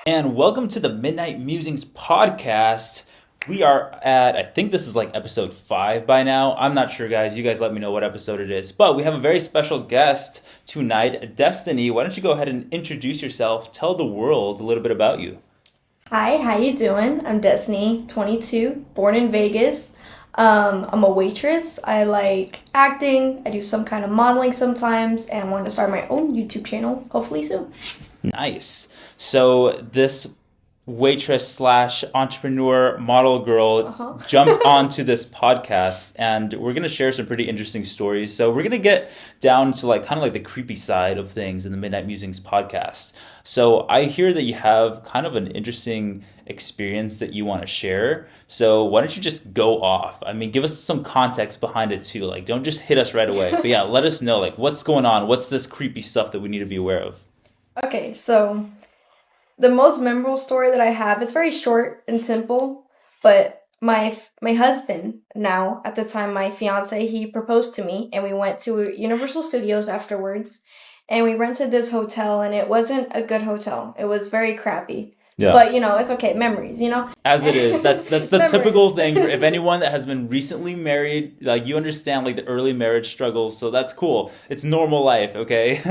And welcome to the Midnight Musings podcast. We are at, I think this is like episode 5 by now. I'm not sure, guys. You guys let me know what episode it is. But we have a very special guest tonight, Destiny. Why don't you go ahead and introduce yourself, tell the world a little bit about you. Hi, how you doing? I'm Destiny, 22, born in Vegas. I'm a waitress. I like acting. I do some kind of modeling sometimes, and I want to start my own YouTube channel, hopefully soon. Nice. So this waitress slash entrepreneur model girl jumped onto this podcast, and we're going to share some pretty interesting stories. So we're going to get down to like kind of like the creepy side of things in the Midnight Musings podcast. So I hear that you have kind of an interesting experience that you want to share. So why don't you just go off? I mean, give us some context behind it too. Like, don't just hit us right away. But yeah, let us know like what's going on. What's this creepy stuff that we need to be aware of? Okay, so the most memorable story that I have, it's very short and simple, but my husband now, at the time my fiance, he proposed to me, and we went to Universal Studios afterwards, and we rented this hotel, and it wasn't a good hotel. It was very crappy. Yeah. But, it's okay. Memories, As it is. That's the typical thing. If anyone that has been recently married, like, you understand, like, the early marriage struggles. So that's cool. It's normal life, okay?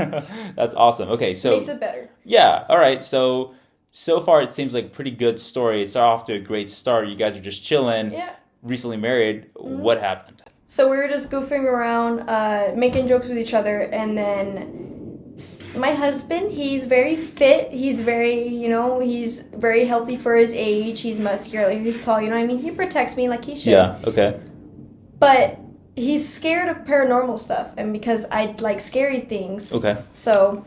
That's awesome. Okay, so... Makes it better. Yeah. All right. So far, it seems like a pretty good story. It's off to a great start. You guys are just chilling. Yeah. Recently married. Mm-hmm. What happened? So we were just goofing around, making jokes with each other, and then... My husband, he's very fit. He's very, he's very healthy for his age. He's muscular, he's tall, you know what I mean? He protects me like he should. Yeah, okay. But he's scared of paranormal stuff, and because I like scary things. Okay. So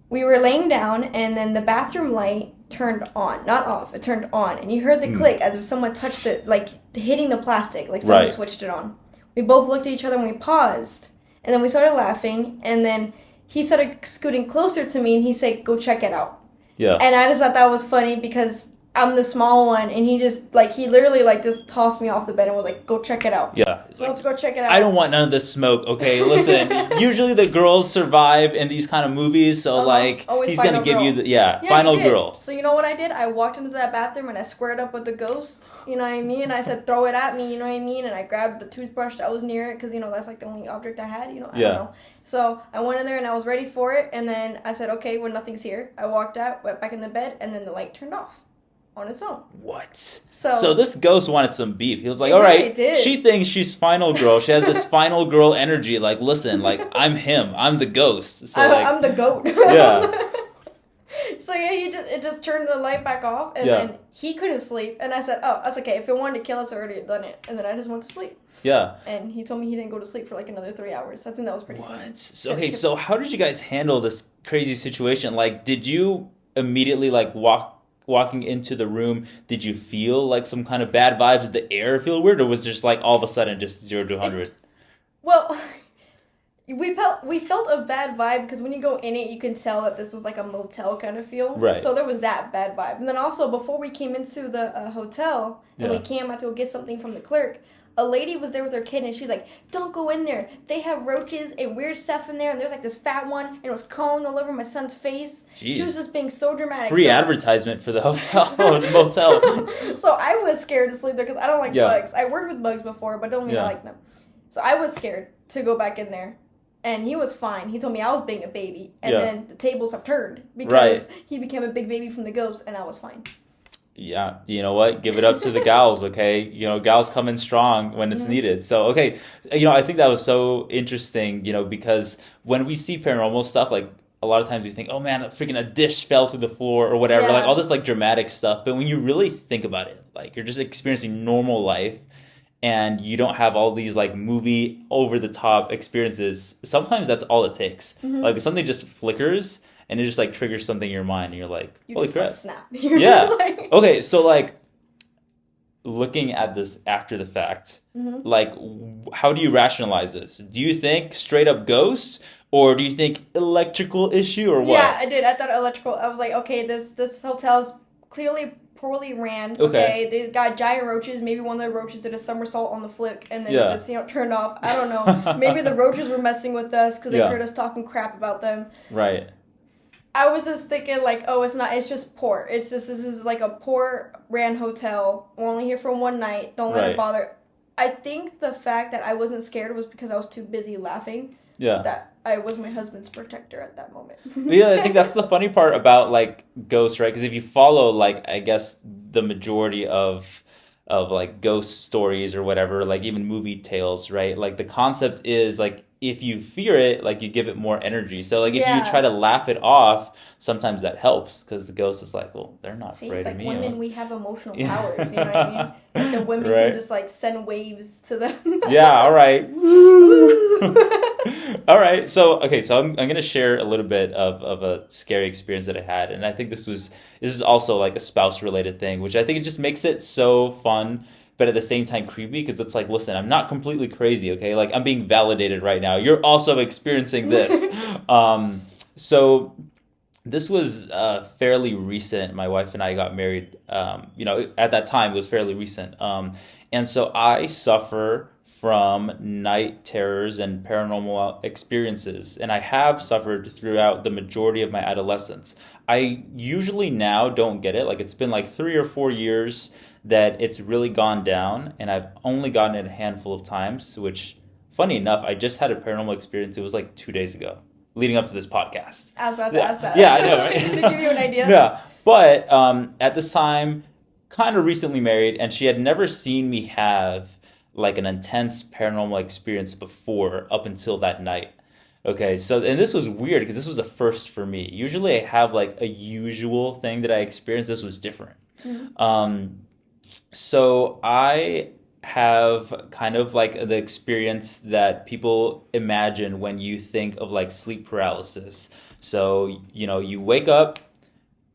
we were laying down, and then the bathroom light turned on, not off. It turned on, and you heard the click as if someone touched it, like hitting the plastic, like someone switched it on. We both looked at each other and we paused, and then we started laughing, and then he started scooting closer to me, and he said, "Go check it out." Yeah. And I just thought that was funny because I'm the small one, and he literally just tossed me off the bed and was like, "Go check it out." Yeah. So let's go check it out. I don't want none of this smoke, okay? Listen, usually the girls survive in these kind of movies, so Always he's going to give you the, final girl. So you know what I did? I walked into that bathroom and I squared up with the ghost, you know what I mean? And I said, "Throw it at me," you know what I mean? And I grabbed the toothbrush that was near it because, that's like the only object I had, I don't know. So I went in there and I was ready for it, and then I said, "Okay, well, nothing's here." I walked out, went back in the bed, and then the light turned off. On its own. What? So this ghost wanted some beef. He was like, all right, she thinks she's final girl. She has this final girl energy. Like, listen, like, I'm him. I'm the ghost. So I'm the goat. Yeah. So yeah, it just turned the light back off, and then he couldn't sleep. And I said, "Oh, that's okay. If it wanted to kill us, I already had done it." And then I just went to sleep. Yeah. And he told me he didn't go to sleep for like another 3 hours. I think that was pretty funny. So how did you guys handle this crazy situation? Like, did you immediately walking into the room, did you feel like some kind of bad vibes? Did the air feel weird, or was it just like all of a sudden just 0 to 100? Well, we felt a bad vibe because when you go in it, you can tell that this was like a motel kind of feel. Right. So there was that bad vibe. And then also, before we came into the hotel, and we came out to go get something from the clerk, a lady was there with her kid, and she's like, "Don't go in there. They have roaches and weird stuff in there." And there's like this fat one, and it was crawling all over my son's face. Jeez. She was just being so dramatic. Free advertisement for the hotel or the motel. So I was scared to sleep there because I don't like bugs. I worked with bugs before, but don't mean I like them. So I was scared to go back in there. And he was fine. He told me I was being a baby. And then the tables have turned because he became a big baby from the ghost, and I was fine. Yeah, you know what? Give it up to the gals, okay? Gals come in strong when it's needed. So, okay, I think that was so interesting, because when we see paranormal stuff, like, a lot of times we think, oh man, freaking a dish fell through the floor or whatever, like all this like dramatic stuff. But when you really think about it, like, you're just experiencing normal life, and you don't have all these like movie over the top experiences. Sometimes that's all it takes. Mm-hmm. Like, if something just flickers and it just like triggers something in your mind, and you're like, holy crap. Snap. Yeah. Okay, so like looking at this after the fact, like, how do you rationalize this? Do you think straight up ghosts, or do you think electrical issue, or what? Yeah, I did. I thought electrical. I was like, okay, this hotel's clearly poorly ran. Okay. They got giant roaches. Maybe one of the roaches did a somersault on the flick, and then it just turned off. I don't know. Maybe the roaches were messing with us because they heard us talking crap about them. Right. I was just thinking like, oh, it's just poor. This is like a poor ran hotel. We're only here for one night. Don't let it bother. I think the fact that I wasn't scared was because I was too busy laughing. Yeah. That I was my husband's protector at that moment. Yeah, I think that's the funny part about like ghosts, right? Because if you follow like I guess the majority of like ghost stories or whatever, like even movie tales, right? Like the concept is like if you fear it, like you give it more energy. So like if you try to laugh it off, sometimes that helps because the ghost is like, well, they're not afraid it's like of me. Women, we have emotional powers, you know what I mean? Like the women can just like send waves to them. Yeah, all right. All right. So I'm going to share a little bit of a scary experience that I had, and I think this is also like a spouse related thing, which I think it just makes it so fun, but at the same time creepy because it's like, listen, I'm not completely crazy, okay? Like I'm being validated right now. You're also experiencing this. So this was fairly recent. My wife and I got married. At that time it was fairly recent. And so I suffer from night terrors and paranormal experiences, and I have suffered throughout the majority of my adolescence. I usually now don't get it. Like it's been like 3 or 4 years that it's really gone down, and I've only gotten it a handful of times, which, funny enough, I just had a paranormal experience. It was like 2 days ago, leading up to this podcast. I was about to ask that. Yeah, I know, right? To give you an idea. Yeah, but at this time, kind of recently married, and she had never seen me have like an intense paranormal experience before up until that night. Okay, so, and this was weird because this was a first for me. Usually I have like a usual thing that I experience. This was different. Mm-hmm. So I have kind of like the experience that people imagine when you think of like sleep paralysis. So, you wake up,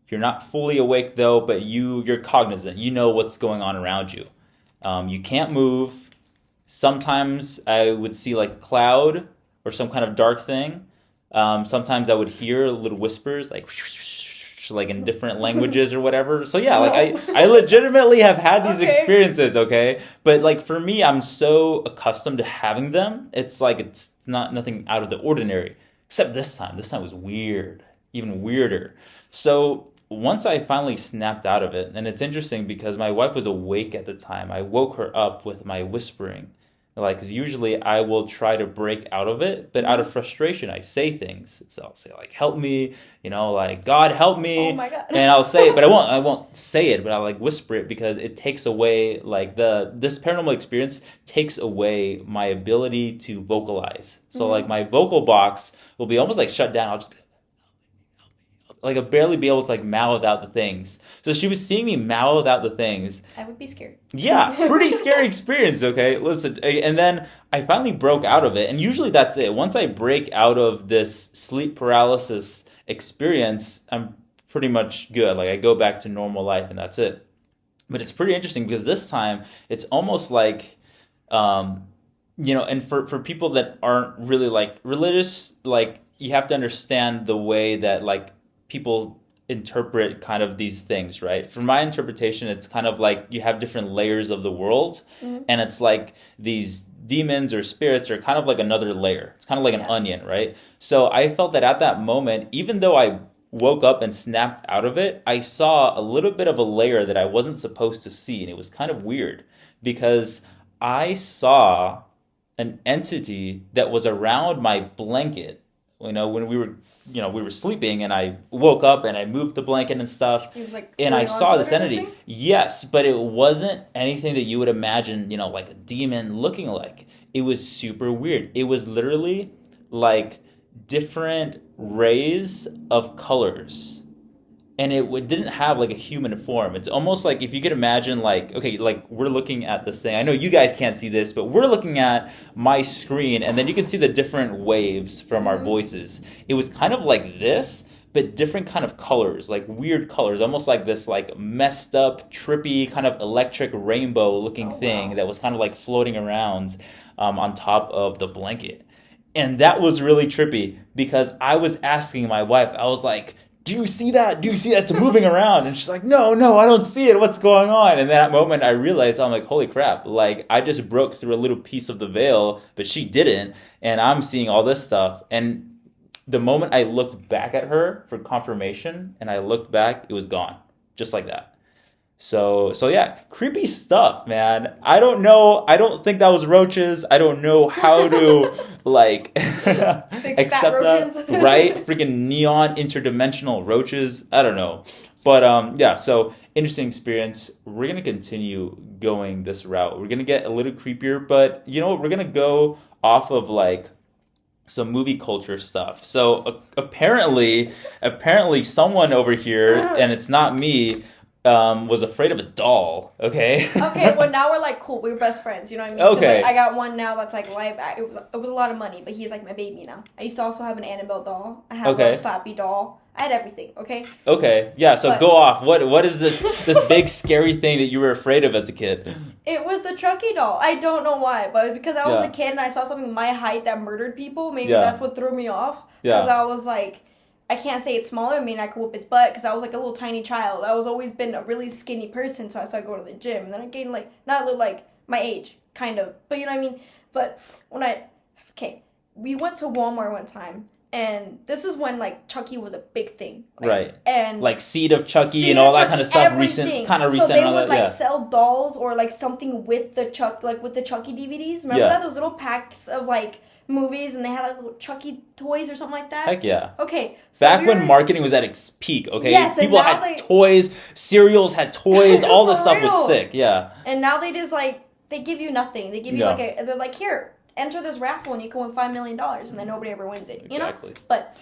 you're not fully awake though, but you're cognizant. You know what's going on around you. You can't move. Sometimes I would see like a cloud or some kind of dark thing. Sometimes I would hear little whispers like in different languages or whatever. So yeah, like I legitimately have had these experiences, okay? But like for me, I'm so accustomed to having them. It's like it's nothing out of the ordinary. Except this time. This time was weird. Even weirder. So once I finally snapped out of it, and it's interesting because my wife was awake at the time. I woke her up with my whispering. Like, because usually I will try to break out of it, but out of frustration, I say things. So I'll say like, "Help me," like, "God help me." Oh my God. And I'll say it, but I won't say it, but I'll like whisper it because it takes away like this paranormal experience takes away my ability to vocalize. So like my vocal box will be almost like shut down. I'll just like I'll barely be able to like mouth out the things. So she was seeing me mouth out the things. I would be scared. Yeah, pretty scary experience, okay? Listen, and then I finally broke out of it, and usually that's it. Once I break out of this sleep paralysis experience, I'm pretty much good. Like I go back to normal life and that's it. But it's pretty interesting because this time it's almost like and for people that aren't really like religious, like you have to understand the way that like people interpret kind of these things, right? For my interpretation, it's kind of like you have different layers of the world, and it's like these demons or spirits are kind of like another layer. It's kind of like an onion, right? So I felt that at that moment, even though I woke up and snapped out of it, I saw a little bit of a layer that I wasn't supposed to see, and it was kind of weird because I saw an entity that was around my blanket. When we were sleeping, and I woke up and I moved the blanket and stuff, and I saw this entity. Yes, but it wasn't anything that you would imagine, like a demon looking like. It was super weird. It was literally like different rays of colors. And it didn't have like a human form. It's almost like if you could imagine like we're looking at this thing. I know you guys can't see this, but we're looking at my screen, and then you can see the different waves from our voices. It was kind of like this, but different kind of colors, like weird colors, almost like this like messed up, trippy kind of electric rainbow looking thing that was kind of like floating around on top of the blanket. And that was really trippy because I was asking my wife, I was like, do you see that? It's moving around. And she's like, no, I don't see it. What's going on? And that moment I realized, I'm like, holy crap. Like I just broke through a little piece of the veil, but she didn't. And I'm seeing all this stuff. And the moment I looked back at her for confirmation, and I looked back, it was gone, just like that. So yeah, creepy stuff, man. I don't know. I don't think that was roaches. I don't know how to like accept that. Right? Freaking neon interdimensional roaches. I don't know. But yeah, so interesting experience. We're gonna continue going this route. We're gonna get a little creepier, but you know what? We're gonna go off of like some movie culture stuff. So apparently someone over here, and it's not me, was afraid of a doll. Okay. Okay. Well, now we're like cool. We're best friends. You know what I mean? Okay. Like, I got one now that's like live. It was a lot of money, but he's like my baby now. I used to also have an Annabelle doll. I have a Slappy doll. I had everything. Okay. Okay. Yeah. So go off. What is this big scary thing that you were afraid of as a kid? It was the Chucky doll. I don't know why, but because I was a kid and I saw something my height that murdered people, maybe that's what threw me off. Because I was like, I can't say it's smaller. I mean, I could whoop its butt because I was like a little tiny child. I was always been a really skinny person, so I started going to the gym. And then I gained like, not look like my age, kind of. But you know what I mean? But when we went to Walmart one time. And this is when like Chucky was a big thing, like, right? And like Seed of Chucky and all that kind of stuff. Everything. Recent. So they would like sell dolls or like something with the Chucky DVDs. Remember that, those little packs of like movies, and they had like little Chucky toys or something like that. Heck yeah. Okay. So back when marketing was at its peak. Okay. Yes, people had toys, cereals had toys, all this stuff was sick. Yeah. And now they just like they give you nothing. They give you they're like, here, enter this raffle and you can win $5 million, and then nobody ever wins it. You know? But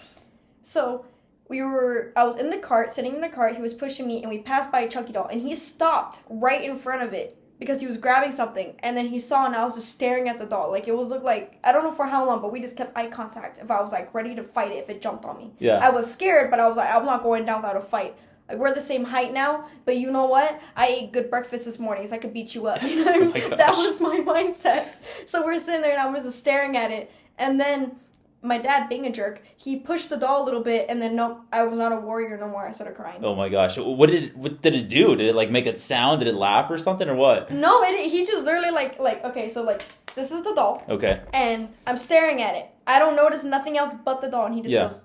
so I was in the cart, sitting in the cart, he was pushing me, and we passed by a Chucky doll, and he stopped right in front of it because he was grabbing something, and then he saw, and I was just staring at the doll. Like, it looked like, I don't know for how long, but we just kept eye contact if I was like ready to fight it if it jumped on me. Yeah. I was scared, but I was like, I'm not going down without a fight. Like, we're the same height now, but you know what? I ate good breakfast this morning, so I could beat you up. You know what I mean? That was my mindset. So we're sitting there, and I was just staring at it. And then my dad, being a jerk, he pushed the doll a little bit, and then nope, I was not a warrior no more. I started crying. Oh my gosh. What did it do? Did it, like, make a sound? Did it laugh or something, or what? No, he just literally, like, okay, so, like, this is the doll. Okay. And I'm staring at it. I don't notice nothing else but the doll, and he just goes...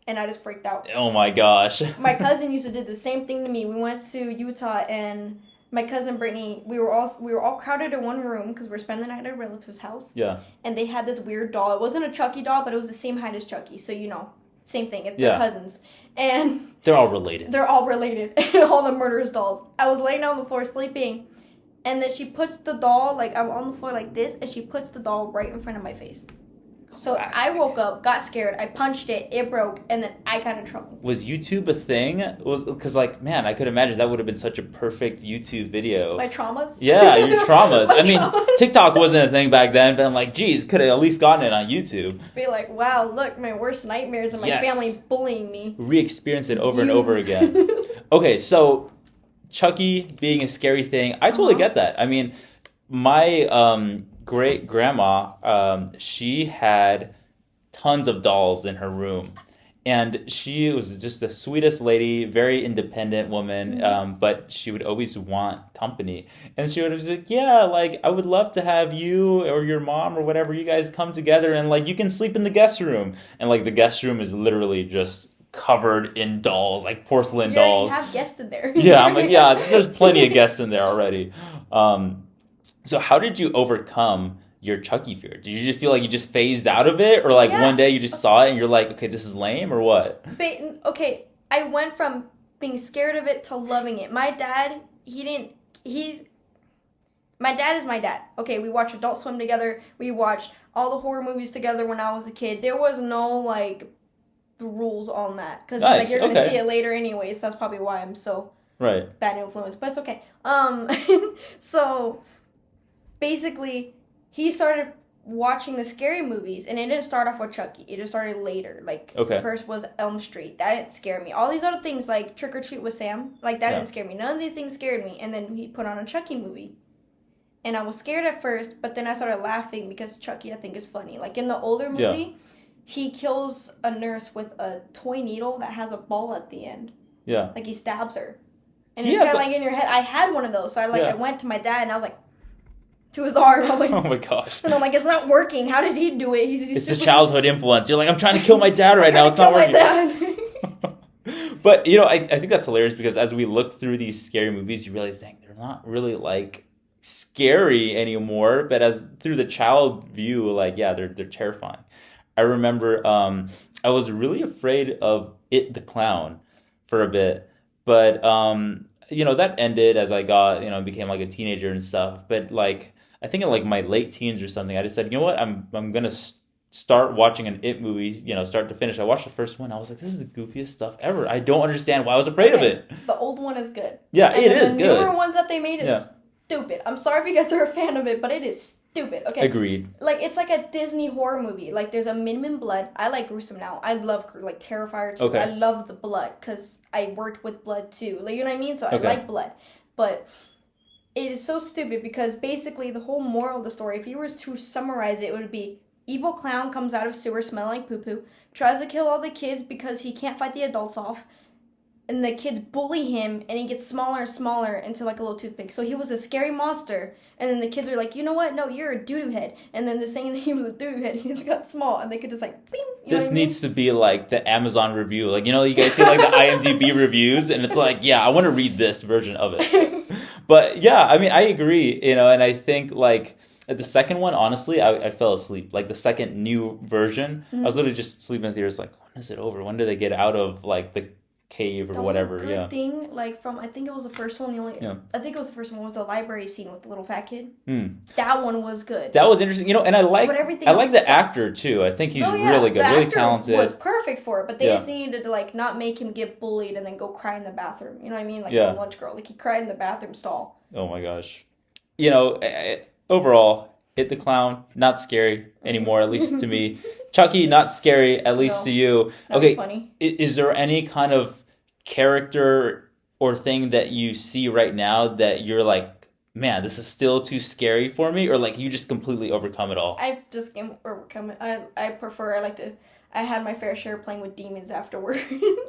And I just freaked out. Oh my gosh. My cousin used to do the same thing to me. We went to Utah, and my cousin Brittany, we were all crowded in one room because we were spending the night at a relative's house. Yeah. And they had this weird doll. It wasn't a Chucky doll, but it was the same height as Chucky. So, you know, same thing. They're cousins. And they're all related. All the murderous dolls. I was laying down on the floor sleeping, and then she puts the doll, like, I'm on the floor like this, and she puts the doll right in front of my face. So I woke up, got scared, I punched it, it broke, and then I got in trouble. Was YouTube a thing? Because, like, man, I could imagine that would have been such a perfect YouTube video. My traumas? Yeah, your traumas. TikTok wasn't a thing back then, but I'm like, geez, could have at least gotten it on YouTube. Be like, wow, look, my worst nightmares and my family bullying me. Re-experience it over and over again. Okay, so Chucky being a scary thing, I totally get that. I mean, my... great grandma, she had tons of dolls in her room, and she was just the sweetest lady, very independent woman, but she would always want company, and she would be like, yeah, like, I would love to have you or your mom or whatever, you guys come together and, like, you can sleep in the guest room, and, like, the guest room is literally just covered in dolls, like porcelain dolls. You already have guests in there. Yeah, I'm like, yeah, there's plenty of guests in there already. So how did you overcome your Chucky fear? Did you just feel like you just phased out of it? Or like one day you just saw it and you're like, okay, this is lame, or what? Okay, I went from being scared of it to loving it. My dad, my dad is my dad. Okay, we watched Adult Swim together. We watched all the horror movies together when I was a kid. There was no, like, rules on that. Because, like, you're going to see it later anyways. That's probably why I'm so bad influence. But it's okay. So... basically, he started watching the scary movies, and it didn't start off with Chucky. It just started later. Like, first was Elm Street. That didn't scare me. All these other things, like Trick or Treat with Sam, like, that didn't scare me. None of these things scared me. And then he put on a Chucky movie. And I was scared at first, but then I started laughing because Chucky, I think, is funny. Like, in the older movie, he kills a nurse with a toy needle that has a ball at the end. Yeah. Like, he stabs her. And it's kind of like in your head. I had one of those, so I went to my dad, and I was like, to his arm. I was like, oh my gosh. And I'm like, it's not working. How did he do it? It's a childhood influence. You're like, I'm trying to kill my dad right now. It's not working. But, I think that's hilarious because as we look through these scary movies, you realize, dang, they're not really like scary anymore. But as through the child view, like, yeah, they're terrifying. I remember I was really afraid of It the Clown for a bit. But, that ended as I got, became like a teenager and stuff. But like, I think in like my late teens or something, I just said, you know what, I'm going to start watching an It movie, start to finish. I watched the first one. I was like, this is the goofiest stuff ever. I don't understand why I was afraid of it. The old one is good. Yeah, it is good. The newer ones that they made is stupid. I'm sorry if you guys are a fan of it, but it is stupid. Okay. Agreed. Like, it's like a Disney horror movie. Like, there's a minimum blood. I like gruesome now. I love, like, Terrifier too. Okay. I love the blood because I worked with blood too. Like, you know what I mean? So I like blood. But it is so stupid because basically the whole moral of the story, if you were to summarize it would be evil clown comes out of sewer smelling like poo-poo, tries to kill all the kids because he can't fight the adults off, and the kids bully him, and he gets smaller and smaller into like a little toothpick. So he was a scary monster, and then the kids are like, you know what? No, you're a doo-doo head. And then they're saying that he was a doo-doo head, he just got small, and they could just like, bing, this needs to be like the Amazon review. Like, you guys see like the IMDb reviews, and it's like, yeah, I want to read this version of it. But yeah, I mean, I agree, and I think like, the second one, honestly, I fell asleep. Like the second new version, I was literally just sleeping in theaters. Like, when is it over? When do they get out of like the cave or whatever? The only good thing, like from I think it was the first one. I think it was the first one was the library scene with the little fat kid. That one was good. That was interesting. And I like the actor too. I think he's really good, really talented. Was perfect for it, but they just needed to like not make him get bullied and then go cry in the bathroom. You know what I mean? Like a lunch girl. Like he cried in the bathroom stall. Oh my gosh. Overall, It the Clown, not scary anymore, at least to me. Chucky, not scary, at least to you. That was funny. Is there any kind of character or thing that you see right now that you're like, man, this is still too scary for me? Or like you just completely overcome it all? I just can overcome it. I had my fair share playing with demons afterwards.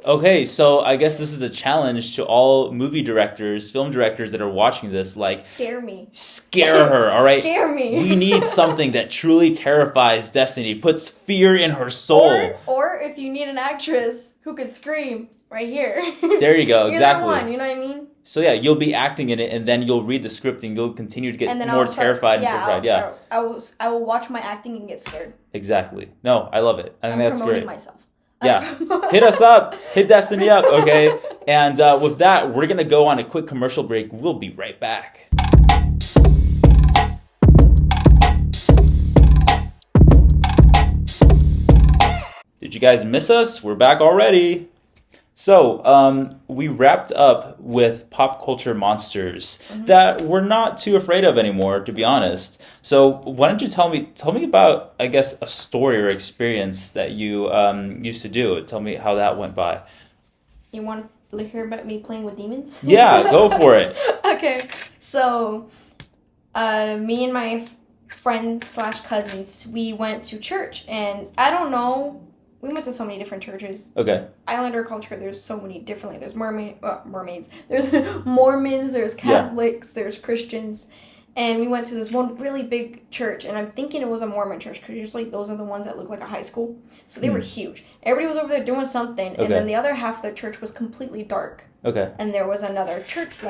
Okay, so I guess this is a challenge to all movie directors, film directors that are watching this. Like, scare me. Scare her, all right? Scare me. We need something that truly terrifies Destiny, puts fear in her soul. Or if you need an actress who could scream, right here. There you go, exactly. Either one, you know what I mean? So yeah, you'll be acting in it, and then you'll read the script, and you'll continue to get more terrified and terrified. Yeah, I will watch my acting and get scared. Exactly. No, I love it. I think that's great. I'm promoting myself. Yeah, hit us up, hit Destiny up, okay? And with that, we're gonna go on a quick commercial break. We'll be right back. Did you guys miss us? We're back already. So, we wrapped up with pop culture monsters that we're not too afraid of anymore, to be honest. So, why don't you tell me about, I guess, a story or experience that you used to do. Tell me how that went by. You want to hear about me playing with demons? Yeah, go for it. Okay, so me and my friends/cousins, we went to church, and I don't know. We went to so many different churches. Okay. Islander culture, there's so many different. Like, there's mermaids. There's Mormons. There's Catholics. There's Christians. And we went to this one really big church. And I'm thinking it was a Mormon church. Because usually those are the ones that look like a high school. So they were huge. Everybody was over there doing something. Okay. And then the other half of the church was completely dark. Okay. And there was another church,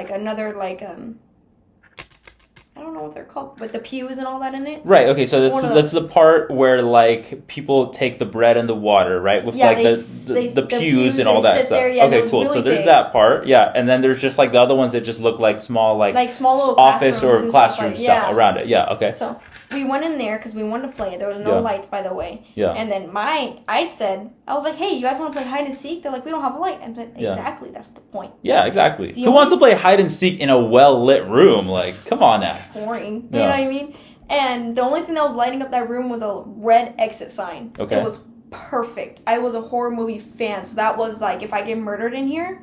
I don't know what they're called, with the pews and all that in it. Right. Okay. So that's the part where like people take the bread and the water, right? With the pews and all that stuff. Okay. Cool. Really so there's that part. Yeah. And then there's just like the other ones that just look like small little office or classroom stuff around it. Yeah. Okay. So we went in there because we wanted to play. There was no lights, by the way. Yeah. And then I was like, hey, you guys want to play hide and seek? They're like, we don't have a light. And then exactly, that's the point. Yeah, exactly. Who wants to play hide and seek in a well lit room? Like, come on now. Boring. You know what I mean? And the only thing that was lighting up that room was a red exit sign. Okay. It was perfect. I was a horror movie fan, so that was like, if I get murdered in here,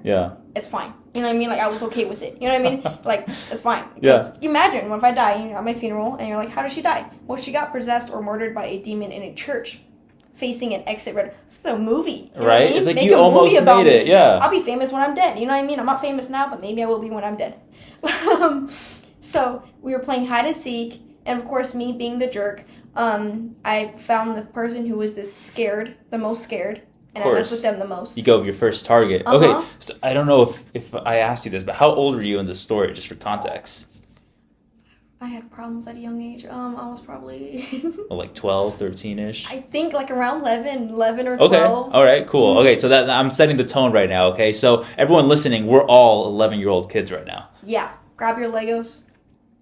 it's fine. You know what I mean? Like, I was okay with it. You know what I mean? Like, it's fine. Because imagine if I die, at my funeral, and you're like, how did she die? Well, she got possessed or murdered by a demon in a church facing an exit red. It's a movie. You know right? What I mean? It's like you almost made it. Yeah. I'll be famous when I'm dead. You know what I mean? I'm not famous now, but maybe I will be when I'm dead. So we were playing hide and seek, And of course, me being the jerk, I found the person who was the most scared. And I messed with them the most. You go with your first target. Okay, so I don't know if I asked you this, but how old were you in this story, just for context? I had problems at a young age. I was probably... like 12, 13-ish? I think like around 11 or 12. Okay, all right, cool. Mm-hmm. Okay, so that I'm setting the tone right now, okay? So everyone listening, we're all 11-year-old kids right now. Yeah, grab your Legos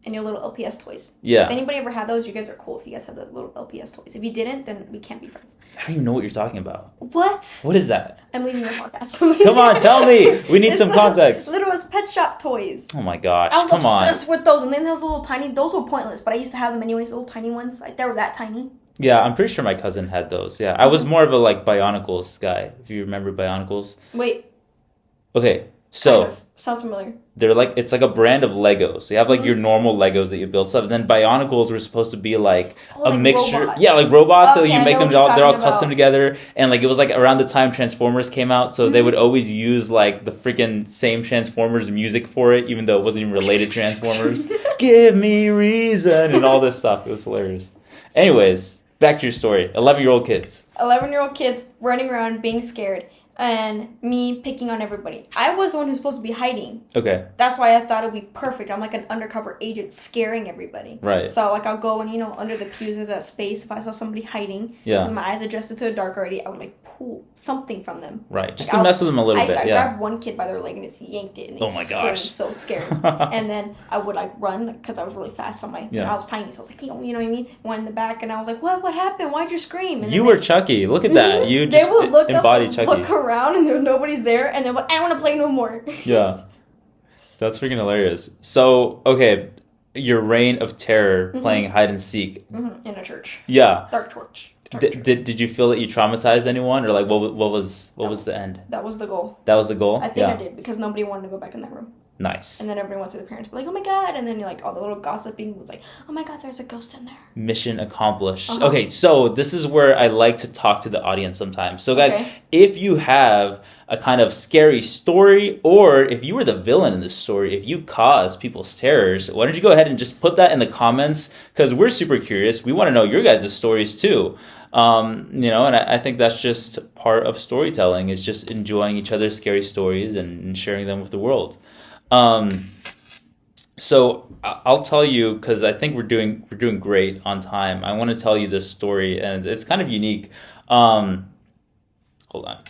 and your little LPS toys. Yeah. If anybody ever had those, you guys are cool if you guys had the little LPS toys. If you didn't, then we can't be friends. I don't even know what you're talking about. What? What is that? I'm leaving your podcast. Come on, tell me. We need some context. Littlest pet shop toys. Oh my gosh, I was obsessed with those. And then those little tiny, those were pointless, but I used to have them anyways, little tiny ones. Like, they were that tiny. Yeah, I'm pretty sure my cousin had those. Yeah, I was more of a like Bionicles guy, if you remember Bionicles. Wait. Okay, so... Kind of. Sounds familiar. They're like, it's like a brand of Legos. So you have like your normal Legos that you build stuff, and then Bionicles were supposed to be like a like mixture. Robots. Yeah, like robots. Okay, so you make them they're all custom together. And like it was like around the time Transformers came out, so they would always use like the freaking same Transformers music for it, even though it wasn't even related to Transformers. Give me reason and all this stuff. It was hilarious. Anyways, back to your story. 11-year-old kids. 11-year-old kids running around being scared. And me picking on everybody. I was the one who's supposed to be hiding. Okay. That's why I thought it would be perfect. I'm like an undercover agent scaring everybody. Right. So like I'll go and under the pews there's that space. If I saw somebody hiding, because my eyes adjusted to the dark already, I would like pull something from them. Right. Just like, to mess with them a little bit. I grabbed one kid by their leg and yanked it, and they screamed so scared. And then I would like run because I was really fast on my. I was tiny, so I was like, you know what I mean. Went in the back and I was like, what happened? Why'd you scream? And you were Chucky. Look at that. You just embodied Chucky. Look around and nobody's there, and they're like, I don't want to play no more. Yeah. That's freaking hilarious. So, okay, your reign of terror playing hide and seek. In a church. Yeah. Dark church. Did you feel that you traumatized anyone, or like what was the end? That was the goal. That was the goal? I think I did, because nobody wanted to go back in that room. Nice. And then everybody went to the parents, like, oh my god, and then you're like, all the little gossiping was like, oh my god, there's a ghost in there. Mission accomplished. Okay, so this is where I like to talk to the audience sometimes. So guys, if you have a kind of scary story, or if you were the villain in this story, if you caused people's terrors, why don't you go ahead and just put that in the comments, because we're super curious. We want to know your guys' stories too. And I think that's just part of storytelling, is just enjoying each other's scary stories and sharing them with the world. So I'll tell you, because I think we're doing great on time. I want to tell you this story, and it's kind of unique. Hold on.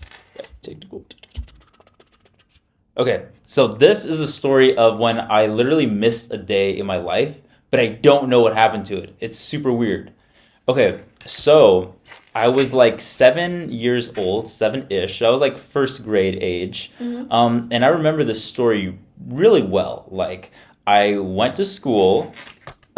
Okay, so this is a story of when I literally missed a day in my life, but I don't know what happened to it. It's super weird. Okay, so I was like 7 years old, 7-ish. I was like first grade age. And I remember this story really well. Like, I went to school.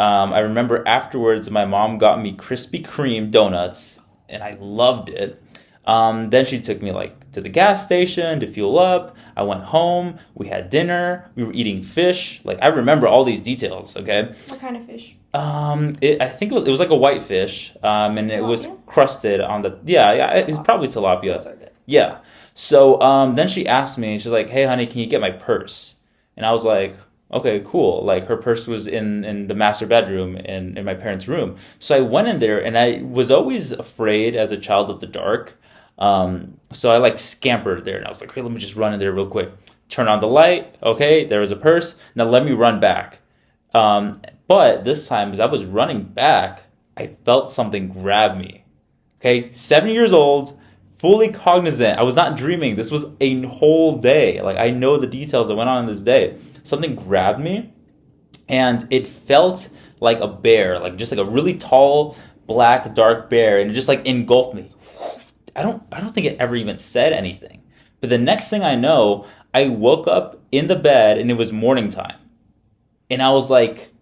I remember afterwards my mom got me Krispy Kreme donuts, and I loved it. Then she took me like to the gas station to fuel up. I went home. We had dinner. We were eating fish. Like, I remember all these details. Okay. What kind of fish? I think it was like a white fish. And tilapia? It was crusted on the it's probably tilapia. Those are good. Yeah. So then she asked me. She's like, "Hey, honey, can you get my purse?" And I was like, okay, cool. Like, her purse was in the master bedroom in my parents' room. So I went in there, and I was always afraid as a child of the dark. So I like scampered there, and I was like, hey, let me just run in there real quick. Turn on the light. Okay, there was a purse. Now let me run back. But this time, as I was running back, I felt something grab me. Okay, 7 years old, fully cognizant. I was not dreaming. This was a whole day. Like, I know the details that went on in this day. Something grabbed me, and it felt like a bear, like just like a really tall, black, dark bear, and it just like engulfed me. I don't think it ever even said anything. But the next thing I know, I woke up in the bed, and it was morning time. And I was like,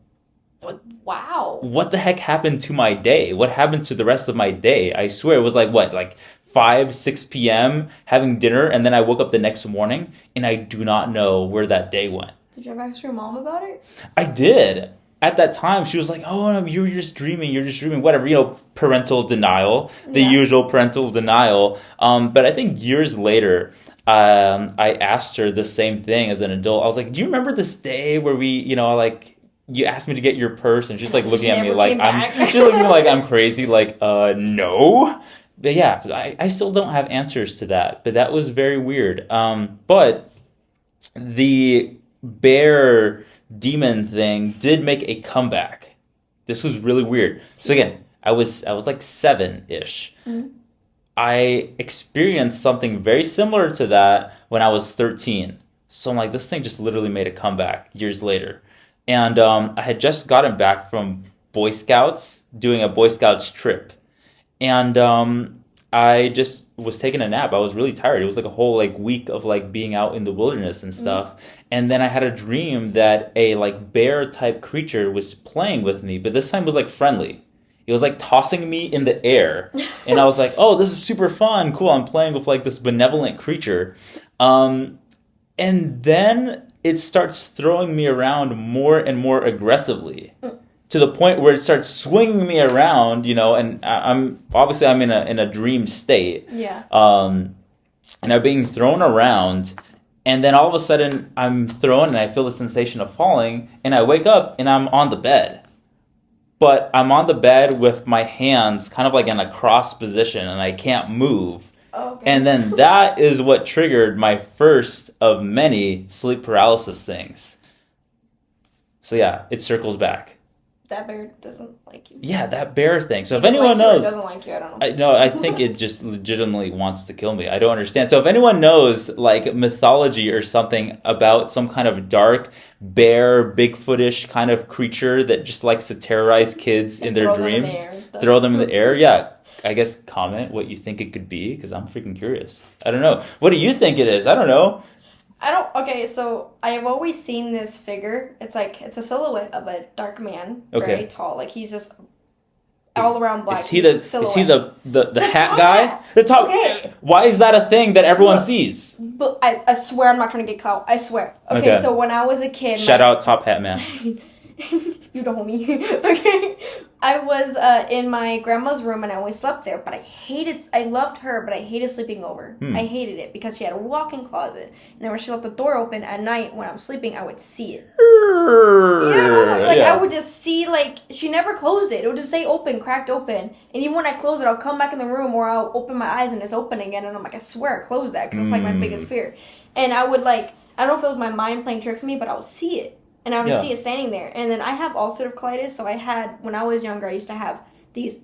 what? Wow. What the heck happened to my day? What happened to the rest of my day? I swear it was like, what, like 5, 6 p.m. having dinner, and then I woke up the next morning, and I do not know where that day went. Did you ever ask your mom about it? I did. At that time, she was like, oh, no, you're just dreaming, whatever, parental denial, the usual parental denial. But I think years later, I asked her the same thing as an adult. I was like, do you remember this day where we, you asked me to get your purse, and she's like looking at me never like came back. she's looking at me like I'm crazy, like, no. But yeah, I still don't have answers to that. But that was very weird. But the bear demon thing did make a comeback. This was really weird. So again, I was like 7-ish. Mm-hmm. I experienced something very similar to that when I was 13. So I'm like, this thing just literally made a comeback years later. And I had just gotten back from Boy Scouts, doing a Boy Scouts trip. And I just was taking a nap. I was really tired. It was like a whole like week of like being out in the wilderness and stuff. Mm. And then I had a dream that a like bear type creature was playing with me, but this time was like friendly. It was like tossing me in the air. And I was like, oh, this is super fun. Cool. I'm playing with like this benevolent creature. And then it starts throwing me around more and more aggressively. To the point where it starts swinging me around, you know, and I'm in a dream state. Yeah. And I'm being thrown around, and then all of a sudden I'm thrown and I feel the sensation of falling, and I wake up and I'm on the bed. But I'm on the bed with my hands kind of like in a cross position, and I can't move. Okay. And then that is what triggered my first of many sleep paralysis things. So yeah, it circles back. That bear doesn't like you. Yeah, that bear thing. So if anyone knows, doesn't like you, I don't know. No, I think it just legitimately wants to kill me. I don't understand. So if anyone knows like mythology or something about some kind of dark bear, Bigfootish kind of creature that just likes to terrorize kids in their dreams, throw them in the air. Yeah, I guess comment what you think it could be, because I'm freaking curious. I don't know. What do you think it is? I don't know. Okay, so I have always seen this figure. It's a silhouette of a dark man, very tall. Like he's just all around black. Is he the hat guy? The top. Okay. Why is that a thing that everyone sees? But I swear I'm not trying to get clout. I swear. Okay, so when I was a kid, shout out Top Hat Man. You don't me. Okay. I was in my grandma's room and I always slept there, but I loved her, but I hated sleeping over. I hated it because she had a walk-in closet, and then when she left the door open at night when I'm sleeping, I would see it. I would just see, like, she never closed it. It would just stay open, cracked open, and even when I close it, I'll come back in the room or I'll open my eyes and it's open again, and I'm like, I swear I closed that, because it's like my biggest fear. And I would I don't know if it was my mind playing tricks on me, but I would see it. And I would see it standing there. And then I have ulcerative colitis, so when I was younger, I used to have these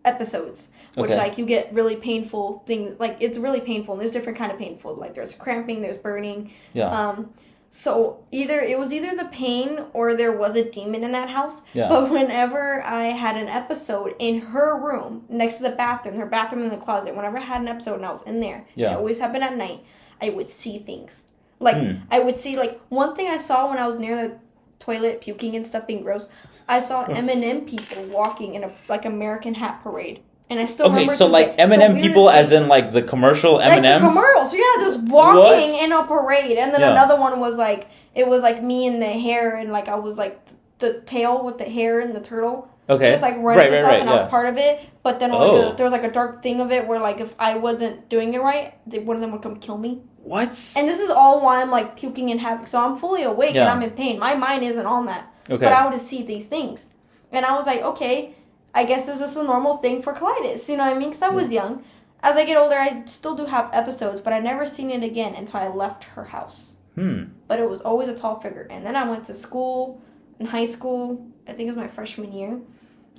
episodes, which, you get really painful things. Like, it's really painful, and there's different kind of painful. Like, there's cramping, there's burning. Yeah. So, it was either the pain or there was a demon in that house. Yeah. But whenever I had an episode in her room, next to the bathroom, her bathroom in the closet, whenever I had an episode and I was in there, it always happened at night, I would see things. I would see, one thing I saw when I was near the toilet, puking and stuff, being gross, I saw M&M people walking in a, American hat parade. And I still remember... Okay, so, M&M people as in, the commercial M&Ms? Like, the commercials, yeah, just walking in a parade. And then another one was, it was, me in the hair, and, I was, the tail with the hair and the turtle. Okay. Just, running and stuff, and I was part of it. But then, there was, a dark thing of it where, if I wasn't doing it right, one of them would come kill me. What? And this is all while I'm, puking and having... So I'm fully awake and I'm in pain. My mind isn't on that. Okay. But I would just see these things. And I was like, okay, I guess this is a normal thing for colitis. You know what I mean? Because I was young. As I get older, I still do have episodes, but I never seen it again until I left her house. But it was always a tall figure. And then I went to school, in high school, I think it was my freshman year.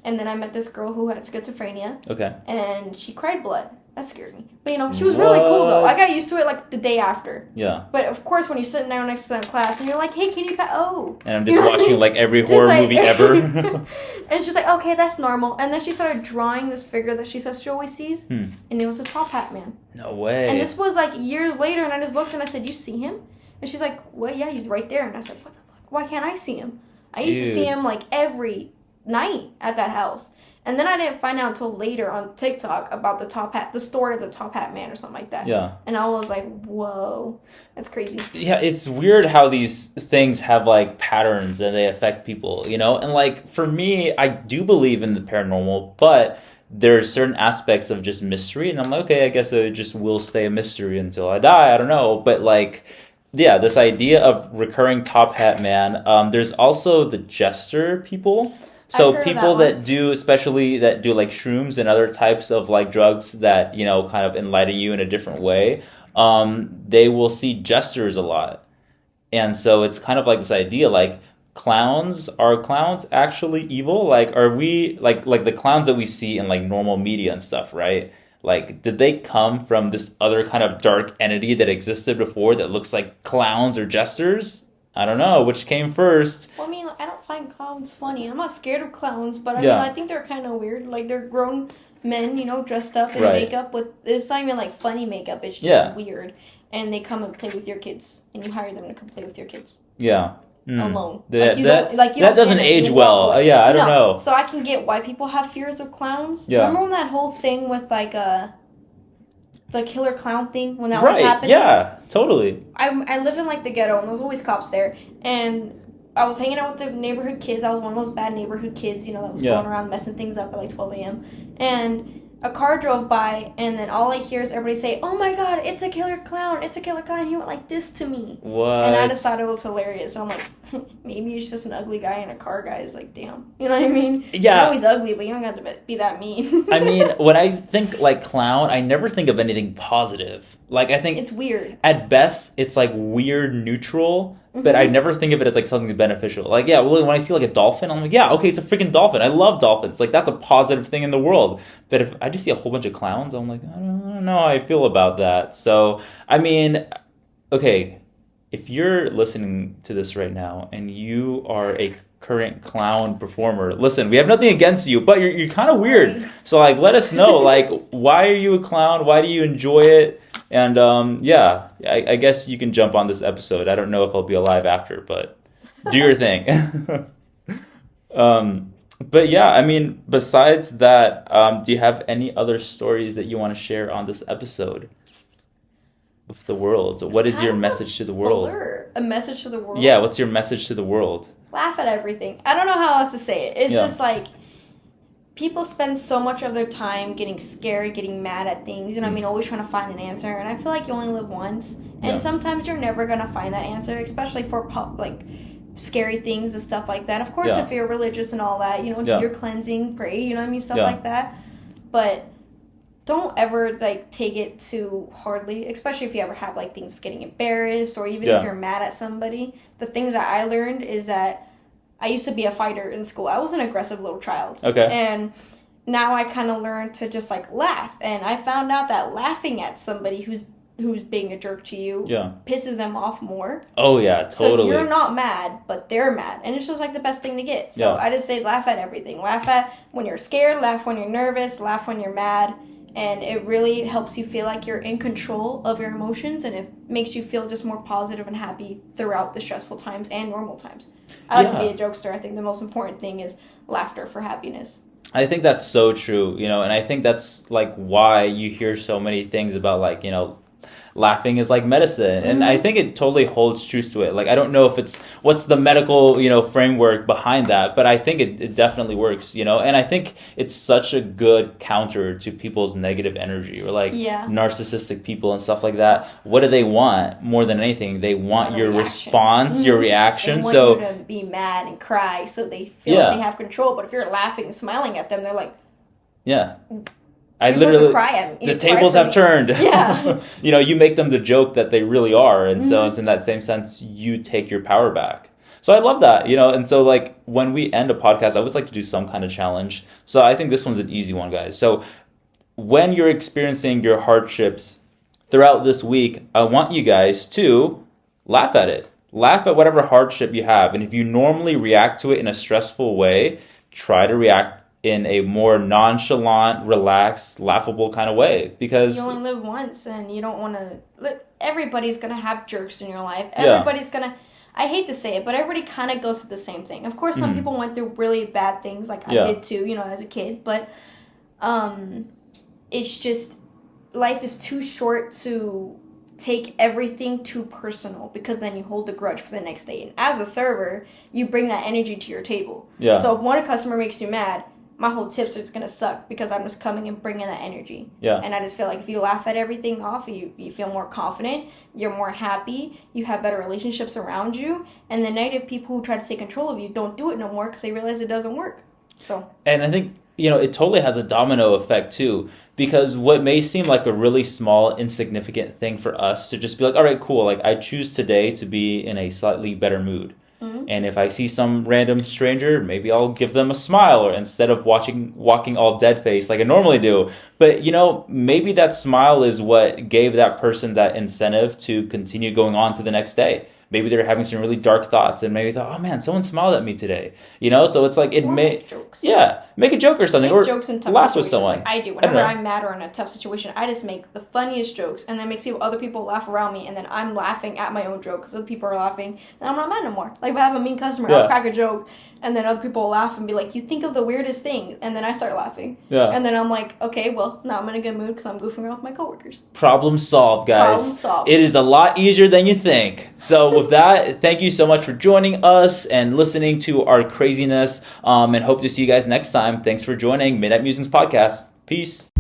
And then I met this girl who had schizophrenia. Okay. And she cried blood. That scared me. But, she was really cool, though. I got used to it, the day after. Yeah. But, of course, when you're sitting down next to them in class, and you're like, hey, can you And I'm just watching, every horror movie ever. And she's like, okay, that's normal. And then she started drawing this figure that she says she always sees. And it was a Top Hat Man. No way. And this was, years later, and I just looked and I said, you see him? And she's like, well, yeah, he's right there. And I said, what the fuck? Why can't I see him? I used to see him, every night at that house. And then I didn't find out until later on TikTok about the story of the Top Hat Man or something like that. Yeah. And I was like, whoa, that's crazy. Yeah, it's weird how these things have, patterns and they affect people, And, for me, I do believe in the paranormal, but there's certain aspects of just mystery. And I'm like, okay, I guess it just will stay a mystery until I die. I don't know. But, yeah, this idea of recurring top hat man. There's also the jester people. I've So heard of people that that do, especially that do like shrooms and other types of like drugs that, you know, kind of enlighten you in a different way. They will see jesters a lot. And so it's kind of like this idea like are clowns actually evil? Like are we like the clowns that we see in like normal media and stuff, right? Like did they come from this other kind of dark entity that existed before that looks like clowns or jesters? I don't know which came first. Well, I mean, I don't find clowns funny. I'm not scared of clowns, but I mean, Yeah. I think they're kind of weird. Like, they're grown men, you know, dressed up in Right. makeup with. It's not even like funny makeup. It's just Yeah. weird, and they come and play with your kids, and you hire them to come play with your kids Yeah. alone. That you that, don't like you that don't doesn't stand there, age you well. walk away. Yeah, I don't know. So I can get why people have fears of clowns. Yeah. Remember when that whole thing with like the killer clown thing when that was Right. happening? Yeah. Totally. I lived in like the ghetto and there was always cops there, and I was hanging out with the neighborhood kids. I was one of those bad neighborhood kids, you know, that was going around messing things up at like 12 a.m. And a car drove by, and then all I hear is everybody say, "Oh my God, it's a killer clown! It's a killer clown!" And he went like this to me, What? and I just thought it was hilarious. So I'm like, maybe it's just an ugly guy in a car. Guy is like, damn, you know what I mean? Yeah. You're always ugly, but you don't have to be that mean. I mean, when I think like clown, I never think of anything positive. Like I think it's weird. at best it's like weird neutral, but I never think of it as like something beneficial. Like yeah, well, when I see like a dolphin, I'm like, yeah, okay, it's a freaking dolphin. I love dolphins. Like that's a positive thing in the world. But if I just see a whole bunch of clowns, I'm like, I don't know how I feel about that. So I mean, okay, if you're listening to this right now and you are a current clown performer, listen, we have nothing against you, but you're kind of weird. So like, let us know, like, why are you a clown? Why do you enjoy it? And yeah, I guess you can jump on this episode. I don't know if I'll be alive after, but do your thing. But yeah, I mean, besides that, do you have any other stories that you want to share on this episode of the world? What is your message to the world? A message to the world? Yeah, what's your message to the world? Laugh at everything. I don't know how else to say it. It's just like, people spend so much of their time getting scared, getting mad at things, you know what I mean, always trying to find an answer, and I feel like you only live once, and sometimes you're never going to find that answer, especially for, like, scary things and stuff like that. Of course, if you're religious and all that, you know, do your cleansing, pray, you know what I mean, stuff like that, but don't ever, like, take it too hardly, especially if you ever have, like, things of getting embarrassed, or even if you're mad at somebody. The things that I learned is that I used to be a fighter in school. I was an aggressive little child. Okay. And now I kind of learned to just, like, laugh. And I found out that laughing at somebody who's being a jerk to you pisses them off more. Oh, yeah, totally. So you're not mad, but they're mad. And it's just, like, the best thing to get. So I just say laugh at everything. Laugh at when you're scared, laugh when you're nervous, laugh when you're mad. And it really helps you feel like you're in control of your emotions, and it makes you feel just more positive and happy throughout the stressful times and normal times. I like to be a jokester. I think the most important thing is laughter for happiness. I think that's so true, you know, and I think that's like why you hear so many things about like, you know, laughing is like medicine, and I think it totally holds truth to it. Like I don't know if it's what's the medical, you know, framework behind that, but I think it definitely works, you know. And I think it's such a good counter to people's negative energy, or like narcissistic people and stuff like that. What do they want more than anything? They want your response, your reaction. They want you to be mad and cry, so they feel like they have control. But if you're laughing and smiling at them, they're like, I literally, the tables have turned. Yeah. You know, you make them the joke that they really are. And so it's in that same sense, you take your power back. So I love that, you know. And so like when we end a podcast, I always like to do some kind of challenge. So I think this one's an easy one, guys. So when you're experiencing your hardships throughout this week, I want you guys to laugh at it. Laugh at whatever hardship you have. And if you normally react to it in a stressful way, try to react in a more nonchalant, relaxed, laughable kind of way, because you only live once, and you don't want to. Everybody's gonna have jerks in your life. Everybody's gonna. I hate to say it, but everybody kind of goes through the same thing. Of course, some people went through really bad things, like I did too, you know, as a kid. But it's just life is too short to take everything too personal, because then you hold a grudge for the next day. And as a server, you bring that energy to your table. So if one customer makes you mad, my whole tips are just going to suck because I'm just coming and bringing that energy. Yeah. And I just feel like if you laugh at everything off, you feel more confident, you're more happy, you have better relationships around you, and the negative people who try to take control of you don't do it no more because they realize it doesn't work. So. And I think, it totally has a domino effect too, because what may seem like a really small, insignificant thing for us to just be like, all right, cool, like I choose today to be in a slightly better mood. Mm-hmm. And if I see some random stranger, maybe I'll give them a smile, or instead of walking all dead faced like I normally do. But, maybe that smile is what gave that person that incentive to continue going on to the next day. Maybe they're having some really dark thoughts and maybe thought, oh man, someone smiled at me today. So it's like make jokes. Yeah, make a joke or something. Make or jokes in tough laugh situations with someone. like I do. Whenever I'm mad or in a tough situation, I just make the funniest jokes and then makes other people laugh around me, and then I'm laughing at my own joke because other people are laughing and I'm not mad no more. Like if I have a mean customer, I'll crack a joke and then other people will laugh and be like, you think of the weirdest thing, and then I start laughing. Yeah. And then I'm like, okay, well, now I'm in a good mood because I'm goofing around with my coworkers. Problem solved, guys. Problem solved. It is a lot easier than you think. So with that, thank you so much for joining us and listening to our craziness, and hope to see you guys next time. Thanks for joining Midnight Musings Podcast. Peace.